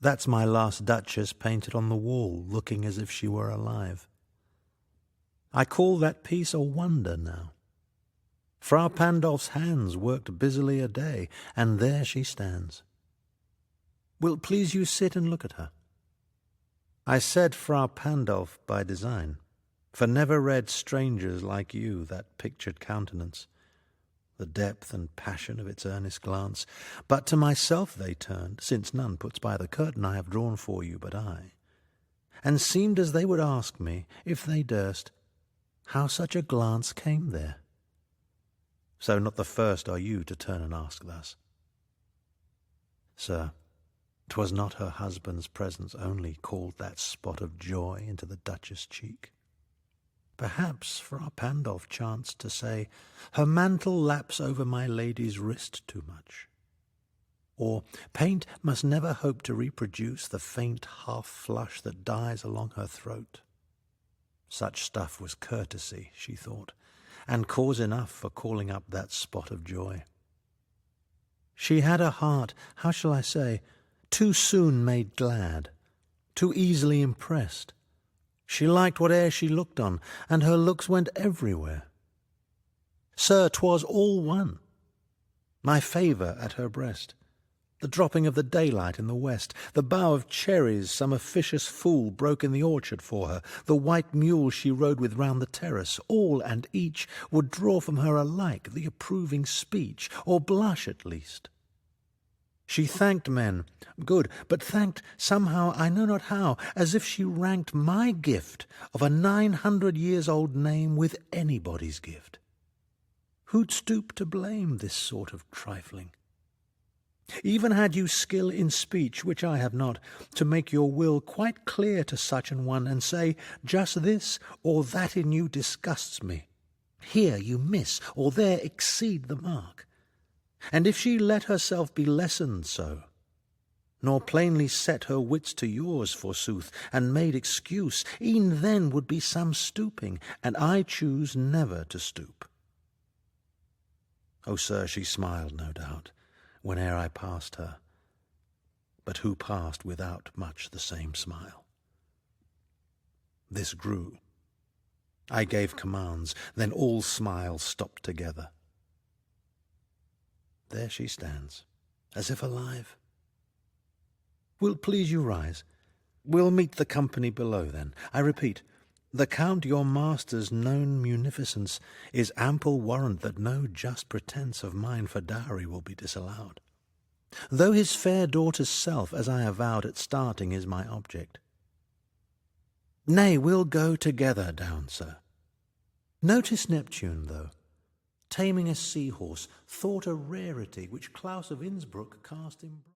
That's my last Duchess painted on the wall, looking as if she were alive. I call that piece a wonder now. Fra Pandolf's hands worked busily a day, and there she stands. Will't please you sit and look at her? I said Fra Pandolf by design, for never read strangers like you that pictured countenance, the depth and passion of its earnest glance. But to myself they turned, since none puts by the curtain I have drawn for you but I, and seemed as they would ask me, if they durst, how such a glance came there. So not the first are you to turn and ask thus. Sir, 'twas not her husband's presence only called that spot of joy into the Duchess' cheek. Perhaps Fra Pandolf chanced to say, her mantle laps over my lady's wrist too much. Or paint must never hope to reproduce the faint half-flush that dies along her throat. Such stuff was courtesy, she thought, and cause enough for calling up that spot of joy. She had a heart, how shall I say, too soon made glad, too easily impressed. She liked whate'er she looked on, and her looks went everywhere. Sir, 'twas all one. My favour at her breast, the dropping of the daylight in the west, the bough of cherries some officious fool broke in the orchard for her, the white mule she rode with round the terrace, all and each would draw from her alike the approving speech, or blush at least. She thanked men, good, but thanked somehow, I know not how, as if she ranked my gift of a 900-years-old name with anybody's gift. Who'd stoop to blame this sort of trifling? Even had you skill in speech, which I have not, to make your will quite clear to such an one, and say, just this or that in you disgusts me. Here you miss, or there exceed the mark. And if she let herself be lessoned so, nor plainly set her wits to yours, forsooth, and made excuse, e'en then would be some stooping, and I choose never to stoop. O sir, she smiled, no doubt, whene'er I passed her, but who passed without much the same smile? This grew. I gave commands, then all smiles stopped together. There she stands, as if alive. Will't please you rise? We'll meet the company below then. I repeat, the Count your master's known munificence is ample warrant that no just pretence of mine for dowry will be disallowed, though his fair daughter's self, as I avowed at starting, is my object. Nay, we'll go together down, sir. Notice Neptune, though, taming a seahorse, thought a rarity which Claus of Innsbruck cast in